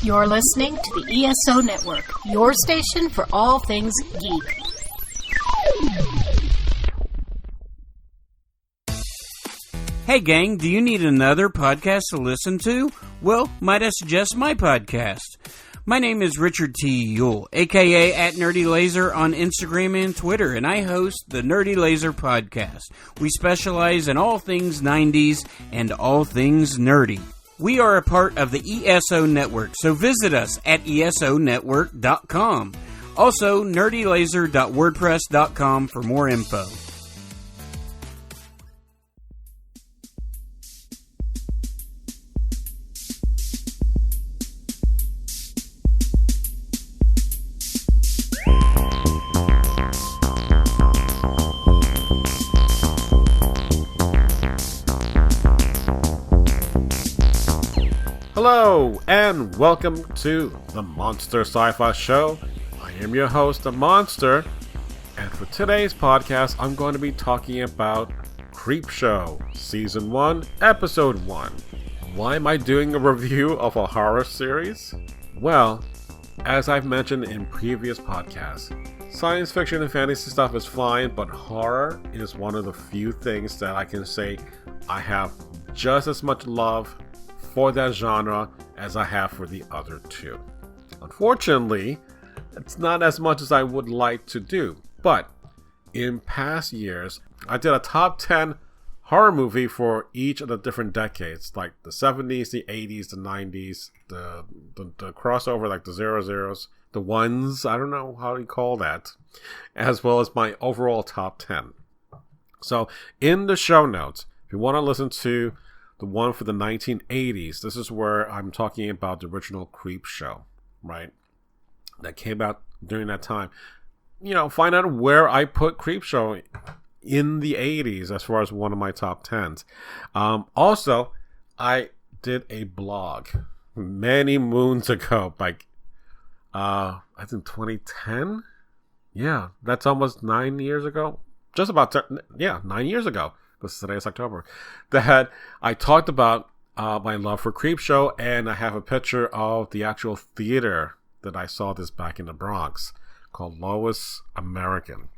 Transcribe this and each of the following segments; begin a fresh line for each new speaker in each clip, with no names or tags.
You're listening to the ESO Network, your station for all things geek.
Hey gang, do you need another podcast to listen to? Well, might I suggest my podcast? My name is Richard T. Yule, aka at Nerdy Laser on Instagram and Twitter, and I host the Nerdy Laser podcast. We specialize in all things 90s and all things nerdy. We are a part of the ESO Network, so visit us at esonetwork.com. Also, nerdylaser.wordpress.com for more info.
Hello, and welcome to the Monster Sci-Fi Show. I am your host, The Monster, and for today's podcast, I'm going to be talking about Creepshow, Season 1, Episode 1. Why am I doing a review of a horror series? Well, as I've mentioned in previous podcasts, science fiction and fantasy stuff is fine, but horror is one of the few things that I can say I have just as much love for that genre as I have for the other two. Unfortunately, it's not as much as I would like to do, but in past years, I did a top 10 horror movie for each of the different decades, like the 70s, the 80s, the 90s, the crossover, like the 00s, the ones, I don't know how you call that, as well as my overall top 10. So in the show notes, if you want to listen to the one for the 1980s, this is where I'm talking about the original Creepshow, right? That came out during that time. You know, find out where I put Creepshow in the 80s as far as one of my top 10s. Also, I did a blog many moons ago, like, I think 2010? Yeah, that's almost 9 years ago. Just about, 9 years ago. Because today is October, that I talked about my love for Creepshow, and I have a picture of the actual theater that I saw this back in the Bronx called Lois American.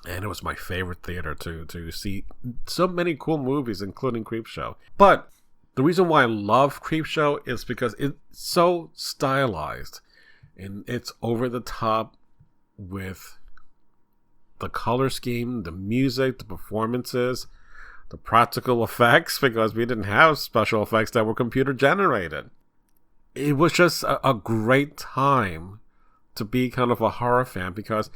And it was my favorite theater to see so many cool movies, including Creepshow. But the reason why I love Creepshow is because it's so stylized, and it's over the top with the color scheme, the music, the performances, the practical effects, because we didn't have special effects that were computer generated. It was just a great time to be kind of a horror fan, because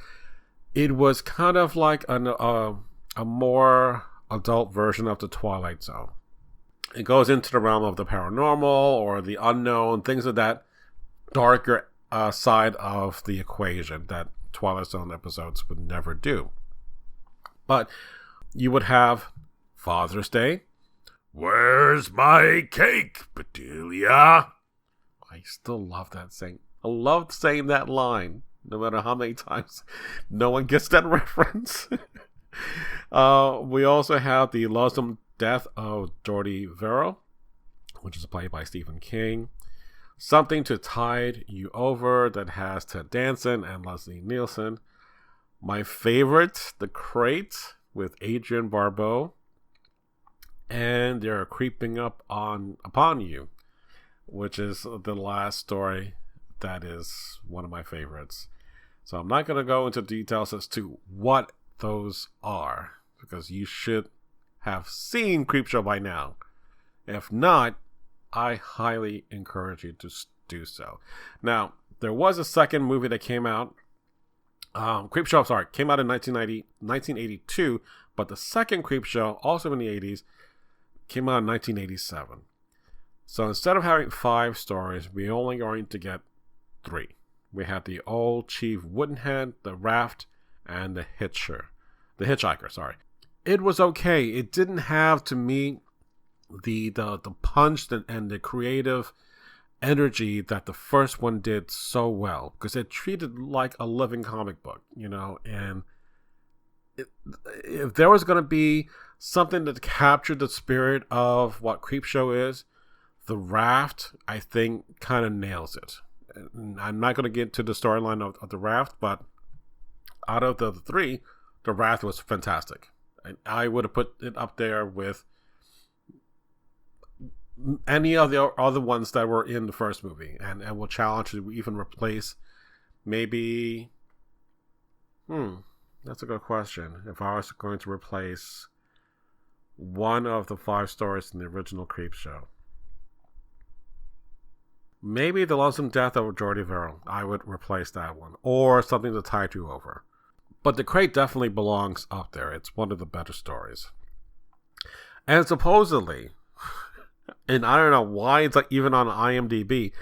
it was kind of like a more adult version of the Twilight Zone. It goes into the realm of the paranormal or the unknown, things of that darker side of the equation that Twilight Zone episodes would never do. But you would have Father's Day. Where's my cake, Bedelia? I still love that saying. I love saying that line, no matter how many times no one gets that reference. We also have the loathsome death of Jordy Verrill, which is played by Stephen King. Something to Tide You Over, that has Ted Danson and Leslie Nielsen. My favorite, The Crate, with Adrienne Barbeau. And They're Creeping Up Upon You, which is the last story that is one of my favorites. So I'm not going to go into details as to what those are, because you should have seen Creepshow by now. If not, I highly encourage you to do so. Now, there was a second movie that came out. Creepshow, came out in 1982, but the second Creepshow, also in the 80s, came out in 1987. So instead of having 5 stories, we're only going to get 3. We have the Old Chief Woodenhead, the Raft, and the Hitchhiker. It was okay. It didn't have, to me, the punch and the creative energy that the first one did so well, because it treated like a living comic book, and if there was going to be something that captured the spirit of what Creepshow is, The Raft, I think, kind of nails it. And I'm not going to get to the storyline of The Raft, but out of the three, The Raft was fantastic. And I would have put it up there with any of the other ones that were in the first movie, and will challenge to even replace maybe that's a good question. If I was going to replace one of the 5 stories in the original Creepshow, maybe The Lonesome Death of Jordy Verrill, I would replace that one, or something to tide you over. But The Crate definitely belongs up there. It's one of the better stories. And supposedly, and I don't know why it's like even on IMDb,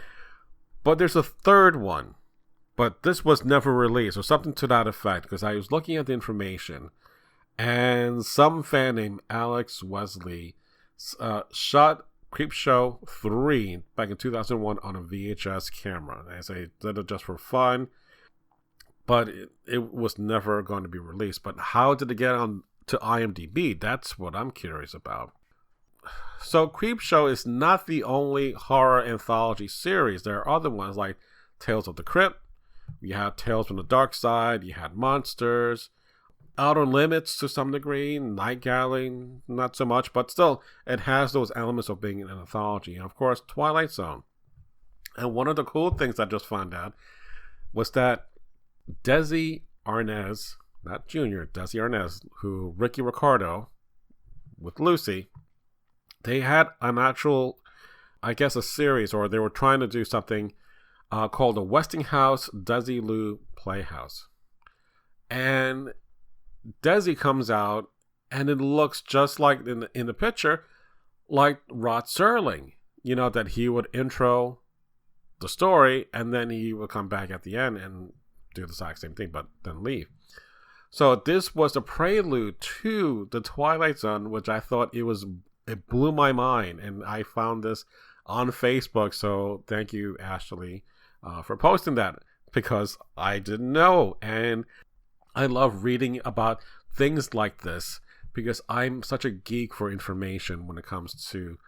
but there's a third one. But this was never released, or something to that effect, because I was looking at the information, and some fan named Alex Wesley shot Creepshow 3 back in 2001 on a VHS camera. And they did it just for fun, but it was never going to be released. But how did it get on to IMDb? That's what I'm curious about. So Creepshow is not the only horror anthology series. There are other ones like Tales of the Crypt. You had Tales from the Dark Side. You had Monsters. Outer Limits to some degree. Night Gallery, not so much. But still, it has those elements of being an anthology. And of course, Twilight Zone. And one of the cool things I just found out was that Desi Arnaz, not Junior, Desi Arnaz, who Ricky Ricardo with Lucy, they had an actual, I guess, a series, or they were trying to do something called the Westinghouse Desilu Playhouse. And Desi comes out, and it looks just like in the picture, like Rod Serling. You know, that he would intro the story, and then he would come back at the end and do the exact same thing, but then leave. So this was a prelude to the Twilight Zone, which I thought it blew my mind, and I found this on Facebook. So thank you, Ashley, for posting that, because I didn't know. And I love reading about things like this because I'm such a geek for information when it comes to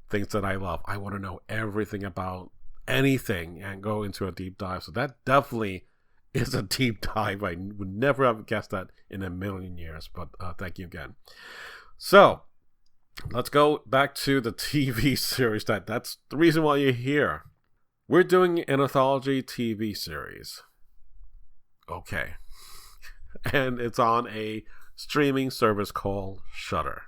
things that I love. I want to know everything about anything and go into a deep dive. So that definitely is a deep dive. I would never have guessed that in a million years, but thank you again. So let's go back to the TV series. That's the reason why you're here. We're doing an anthology TV series. Okay. And it's on a streaming service called Shudder.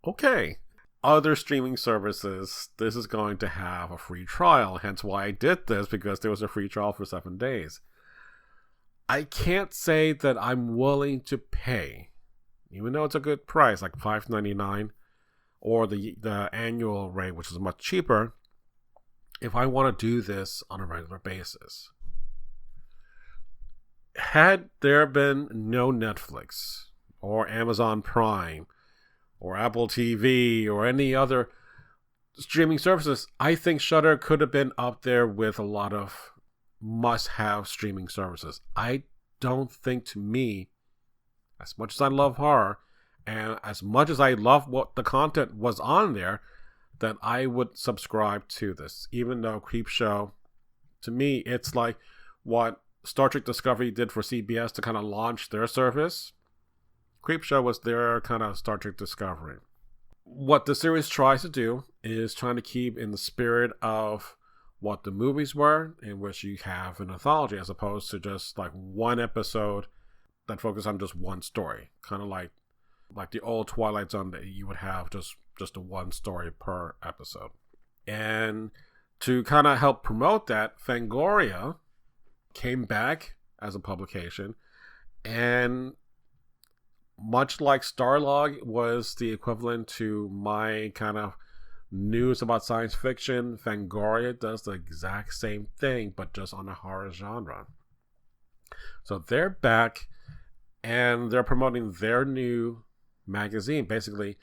Okay. Other streaming services, this is going to have a free trial. Hence why I did this, because there was a free trial for 7 days. I can't say that I'm willing to pay, even though it's a good price, like $5.99, or the annual rate, which is much cheaper, if I want to do this on a regular basis. Had there been no Netflix, or Amazon Prime, or Apple TV, or any other streaming services, I think Shudder could have been up there with a lot of must-have streaming services. I don't think, to me, as much as I love horror, and as much as I love what the content was on there, that I would subscribe to this. Even though Creepshow, to me, it's like what Star Trek Discovery did for CBS to kind of launch their service. Creepshow was their kind of Star Trek Discovery. What the series tries to do is trying to keep in the spirit of what the movies were, in which you have an anthology, as opposed to just like one episode that focus on just one story. Kind of like the old Twilight Zone, that you would have just a one story per episode. And to kind of help promote that, Fangoria came back as a publication, and much like Starlog was the equivalent to my kind of news about science fiction, Fangoria does the exact same thing, but just on a horror genre. So they're back, and they're promoting their new magazine. Basically,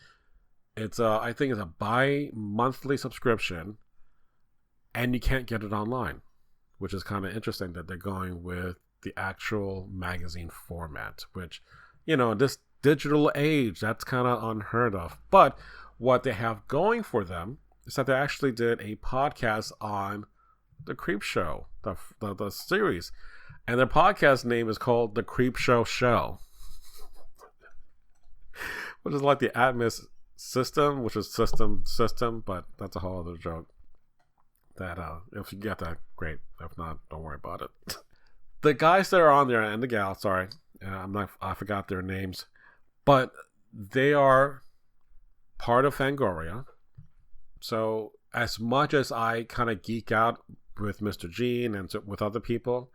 I think it's a bi-monthly subscription, and you can't get it online, which is kind of interesting that they're going with the actual magazine format, which, this digital age, that's kind of unheard of. But what they have going for them is that they actually did a podcast on the Creepshow, the series. And their podcast name is called The Creepshow Show. Which is like the Atmos system, which is system, but that's a whole other joke. That if you get that, great. If not, don't worry about it. The guys that are on there, and the gals, sorry, I forgot their names, but they are part of Fangoria. So as much as I kind of geek out with Mr. Gene and with other people,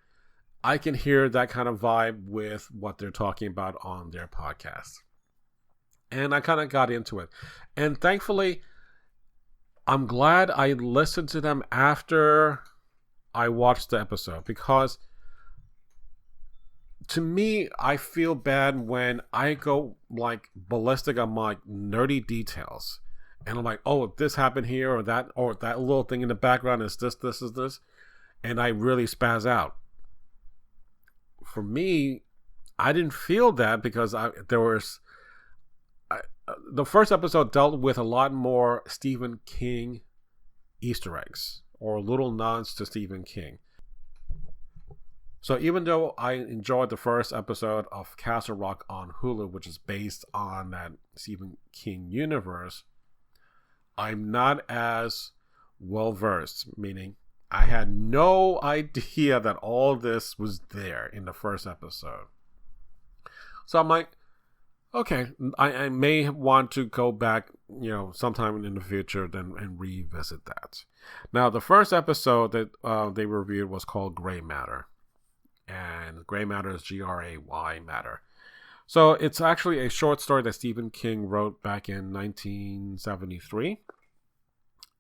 I can hear that kind of vibe with what they're talking about on their podcast. And I kind of got into it. And thankfully, I'm glad I listened to them after I watched the episode, because to me, I feel bad when I go like ballistic on my nerdy details. And I'm like, oh, this happened here, or that little thing in the background is this. And I really spaz out. For me, I didn't feel that because the first episode dealt with a lot more Stephen King Easter eggs or little nods to Stephen King. So even though I enjoyed the first episode of Castle Rock on Hulu, which is based on that Stephen King universe, I'm not as well versed, meaning I had no idea that all this was there in the first episode. So I'm like, okay, I may want to go back, sometime in the future and revisit that. Now, the first episode that they reviewed was called Gray Matter. And Gray Matter is Gray Matter. So it's actually a short story that Stephen King wrote back in 1973.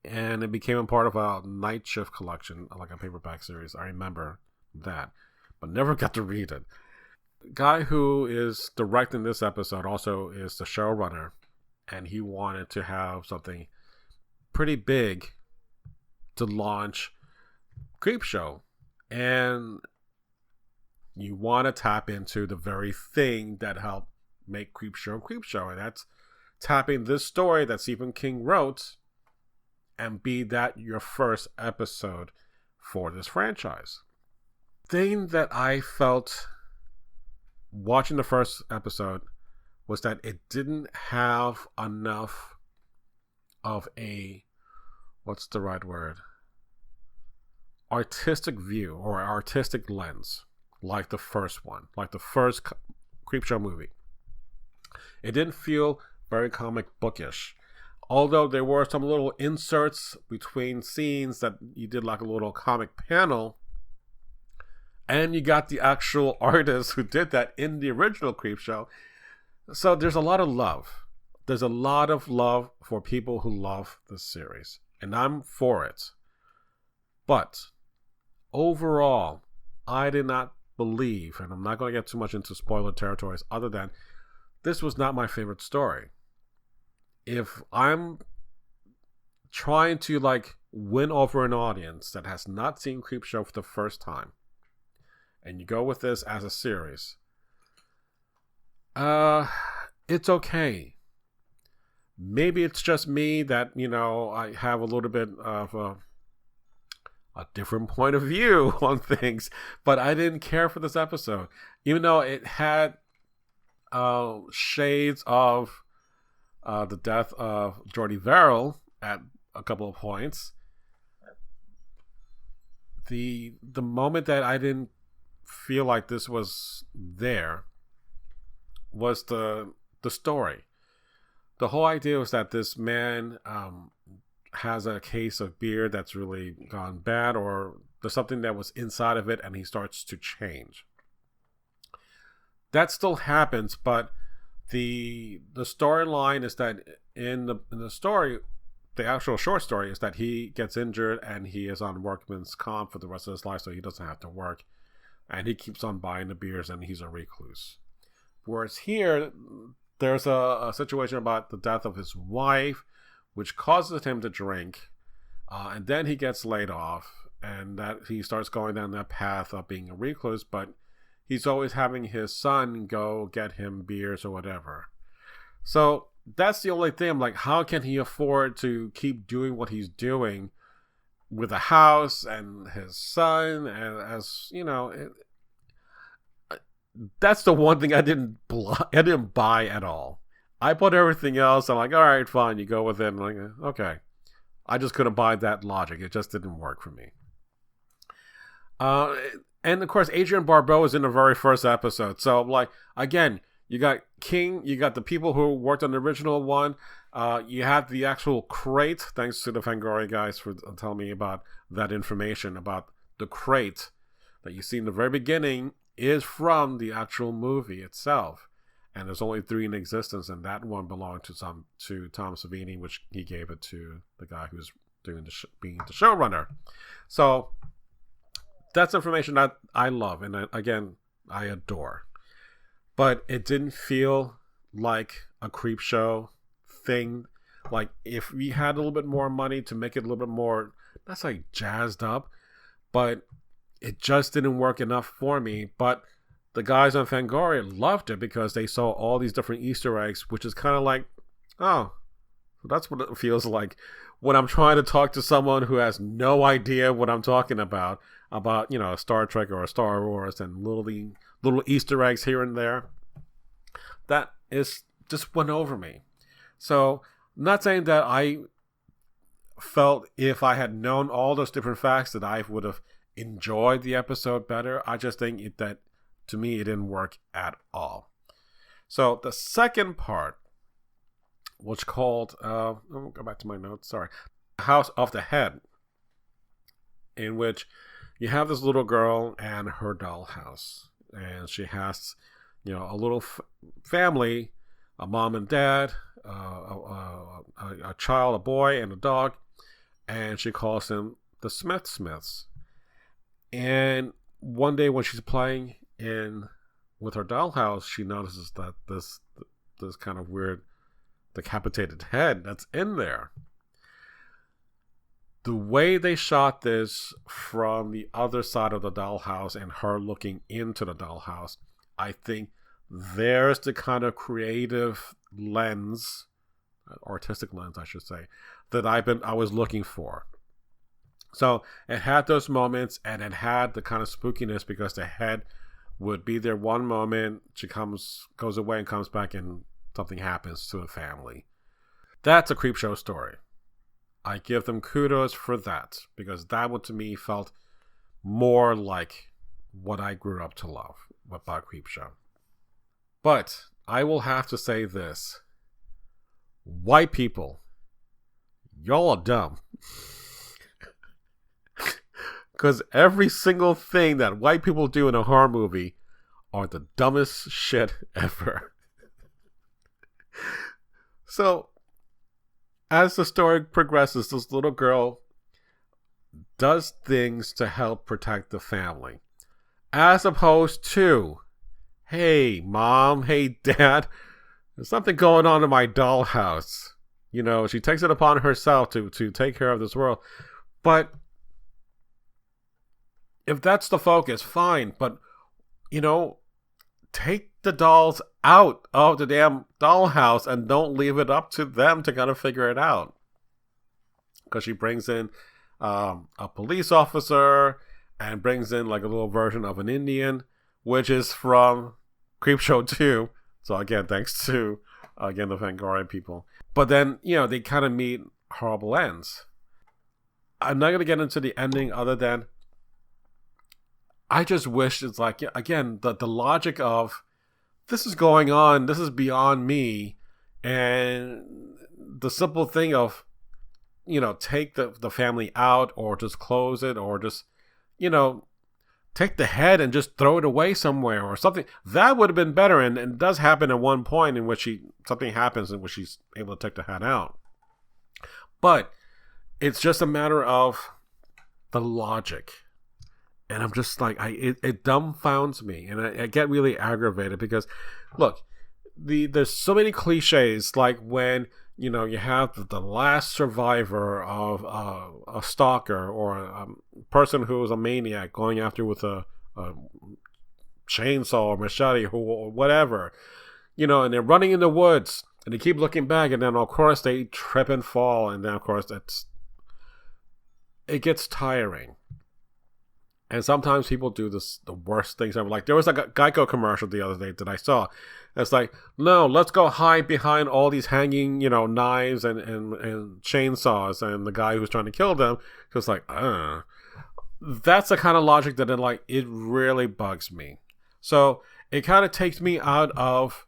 And it became a part of a Night Shift collection, like a paperback series. I remember that, but never got to read it. The guy who is directing this episode also is the showrunner, and he wanted to have something pretty big to launch Creepshow. And you want to tap into the very thing that helped make Creepshow, and that's tapping this story that Stephen King wrote and be that your first episode for this franchise. Thing that I felt watching the first episode was that it didn't have enough of a, what's the right word, artistic view or artistic lens like the first one, like the first Creepshow movie. It didn't feel very comic bookish. Although there were some little inserts between scenes that you did like a little comic panel, and you got the actual artists who did that in the original Creepshow. So there's a lot of love. There's a lot of love for people who love this series, and I'm for it. But overall, I did not believe, and I'm not going to get too much into spoiler territories other than this was not my favorite story. If I'm trying to win over an audience that has not seen Creepshow for the first time, and you go with this as a series, it's okay. Maybe it's just me that, I have a little bit of a different point of view on things, but I didn't care for this episode. Even though it had shades of the death of Jordy Verrill at a couple of points. The moment that I didn't feel like this was there was the story. The whole idea was that this man has a case of beer that's really gone bad, or there's something that was inside of it and he starts to change. That still happens, but the storyline is that in the story, the actual short story is that he gets injured and he is on workman's comp for the rest of his life, so he doesn't have to work, and he keeps on buying the beers and he's a recluse. Whereas here, there's a situation about the death of his wife, which causes him to drink, and then he gets laid off, and that he starts going down that path of being a recluse, but he's always having his son go get him beers or whatever. So that's the only thing. I'm like, how can he afford to keep doing what he's doing with a house and his son? And as you know, that's the one thing I didn't buy at all. I bought everything else. I'm like, all right, fine, you go with it. I'm like, okay. I just couldn't buy that logic. It just didn't work for me. And of course, Adrienne Barbeau is in the very first episode. So, like, again, you got King, you got the people who worked on the original one. You have the actual crate. Thanks to the Fangoria guys for telling me about that information about the crate that you see in the very beginning is from the actual movie itself. And there's only 3 in existence, and that one belonged to Tom Savini, which he gave it to the guy who's doing being the showrunner. So that's information that I love, and again, I adore. But it didn't feel like a Creepshow thing. Like, if we had a little bit more money to make it a little bit more, that's like jazzed up, but it just didn't work enough for me. But the guys on Fangoria loved it because they saw all these different Easter eggs, which is kind of like, oh, that's what it feels like when I'm trying to talk to someone who has no idea what I'm talking about, you know, Star Trek or Star Wars and little Easter eggs here and there. That is just went over me. So, I'm not saying that I felt if I had known all those different facts that I would have enjoyed the episode better. I just think that, to me, it didn't work at all. So, the second part, which called, let me go back to my notes, sorry. House of the Head, in which you have this little girl and her dollhouse. And she has, you know, a little family, a mom and dad, a child, a boy, and a dog. And she calls them the Smiths. And one day when she's playing with her dollhouse, she notices that this kind of weird decapitated head that's in there. The way they shot this from the other side of the dollhouse and her looking into the dollhouse, I think there's the kind of creative lens, artistic lens, I should say, that I was looking for. So it had those moments, and it had the kind of spookiness because the head would be there one moment, she goes away and comes back, and something happens to the family. That's a Creepshow story. I give them kudos for that, because that one to me felt more like what I grew up to love about Creepshow. But I will have to say this. White people, y'all are dumb. Because every single thing that white people do in a horror movie are the dumbest shit ever. So, as the story progresses, this little girl does things to help protect the family. As opposed to, hey, mom, hey, dad, there's something going on in my dollhouse. You know, she takes it upon herself to take care of this world. But if that's the focus, fine. But, you know, take the dolls out of the damn dollhouse and don't leave it up to them to kind of figure it out. Because she brings in a police officer and brings in like a little version of an Indian, which is from Creepshow 2. So again, thanks to, the Fangoria people. But then, you know, they kind of meet horrible ends. I'm not going to get into the ending other than I just wish it's like, again, the logic of this is going on, this is beyond me, and the simple thing of, you know, take the family out or just close it or just, you know, take the head and just throw it away somewhere or something. That would have been better, and it does happen at one point in which something happens in which she's able to take the head out. But it's just a matter of the logic. And I'm just like, it dumbfounds me, and I get really aggravated because, look, there's so many cliches, like when, you know, you have the last survivor of a stalker or a person who is a maniac going after with a chainsaw or machete or whatever, you know, and they're running in the woods, And they keep looking back, and then of course they trip and fall, and then of course it gets tiring. And sometimes people do the worst things ever. Like there was like a Geico commercial the other day that I saw. It's like, no, let's go hide behind all these hanging, knives and chainsaws, and the guy who's trying to kill them. Just like, that's the kind of logic that it really bugs me. So it kind of takes me out of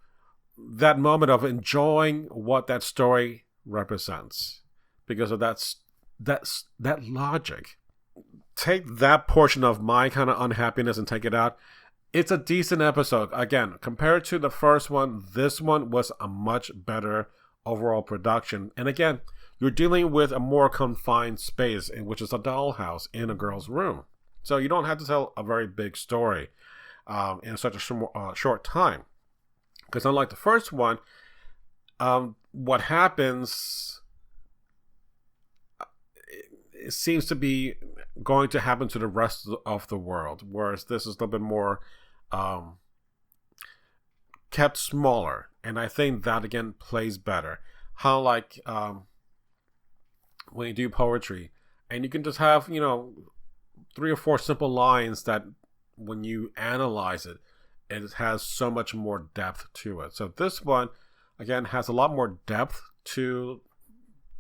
that moment of enjoying what that story represents because of that logic. Take that portion of my kind of unhappiness and take it out. It's a decent episode. Again, compared to the first one, this one was a much better overall production. And again, you're dealing with a more confined space, which is a dollhouse in a girl's room. So you don't have to tell a very big story in such a short time. Because unlike the first one, what happens, it seems to be going to happen to the rest of the world, whereas this is a little bit more kept smaller, and I think that again plays better. How like when you do poetry, and you can just have 3 or 4 simple lines that when you analyze it, it has so much more depth to it. So this one again has a lot more depth to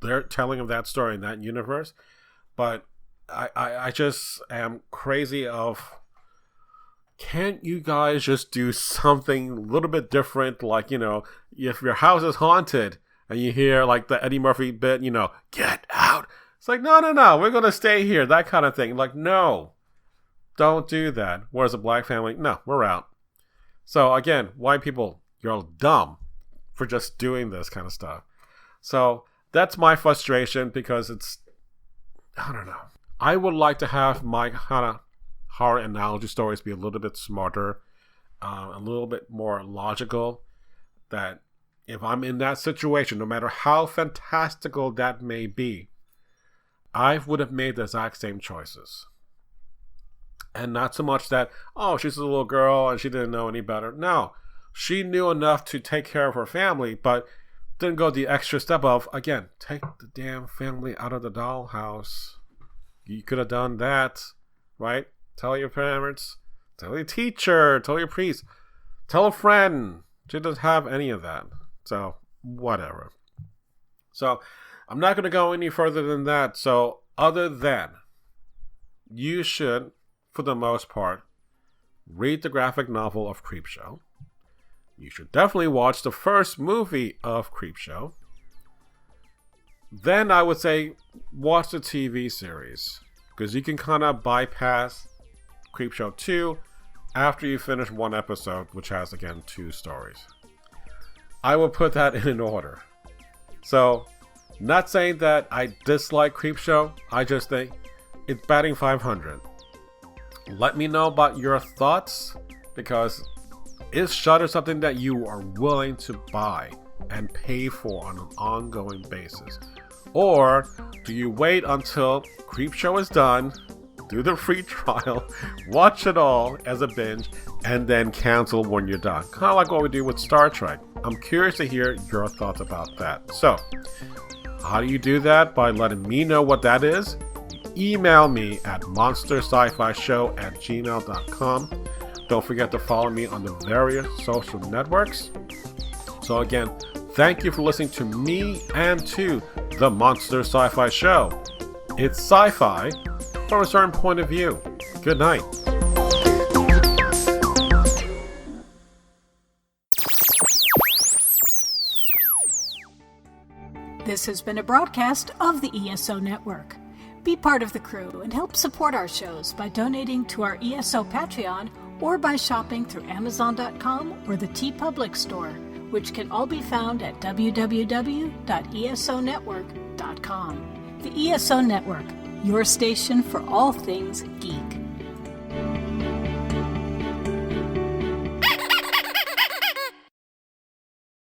their telling of that story in that universe, but I just am crazy of, can't you guys just do something a little bit different? Like, if your house is haunted and you hear like the Eddie Murphy bit, get out. It's like, no, we're going to stay here. That kind of thing. Like, no, don't do that. Whereas a black family, no, we're out. So again, white people, you're all dumb for just doing this kind of stuff. So that's my frustration because I don't know. I would like to have my kind of horror analogy stories be a little bit smarter, a little bit more logical. That if I'm in that situation, no matter how fantastical that may be, I would have made the exact same choices. And not so much that, she's a little girl and she didn't know any better. No, she knew enough to take care of her family, but didn't go the extra step of, again, take the damn family out of the dollhouse. You could have done that, right? Tell your parents, tell your teacher, tell your priest, tell a friend. She doesn't have any of that. So, whatever. So, I'm not going to go any further than that. So, other than, you should, for the most part, read the graphic novel of Creepshow. You should definitely watch the first movie of Creepshow. Then I would say watch the TV series, because you can kind of bypass Creepshow 2 after you finish one episode, which has again 2 stories. I will put that in order. So, not saying that I dislike Creepshow, I just think it's batting 500. Let me know about your thoughts, because is Shudder something that you are willing to buy and pay for on an ongoing basis? Or do you wait until Creepshow is done, do the free trial, watch it all as a binge, and then cancel when you're done? Kind of like what we do with Star Trek. I'm curious to hear your thoughts about that. So, how do you do that? By letting me know what that is. Email me at monsterscifishow@gmail.com. Don't forget to follow me on the various social networks. So again, thank you for listening to me and to the Monster Sci-Fi Show. It's sci-fi from a certain point of view. Good night.
This has been a broadcast of the ESO Network. Be part of the crew and help support our shows by donating to our ESO Patreon or by shopping through Amazon.com or the TeePublic store, which can all be found at www.esonetwork.com. The ESO Network, your station for all things geek.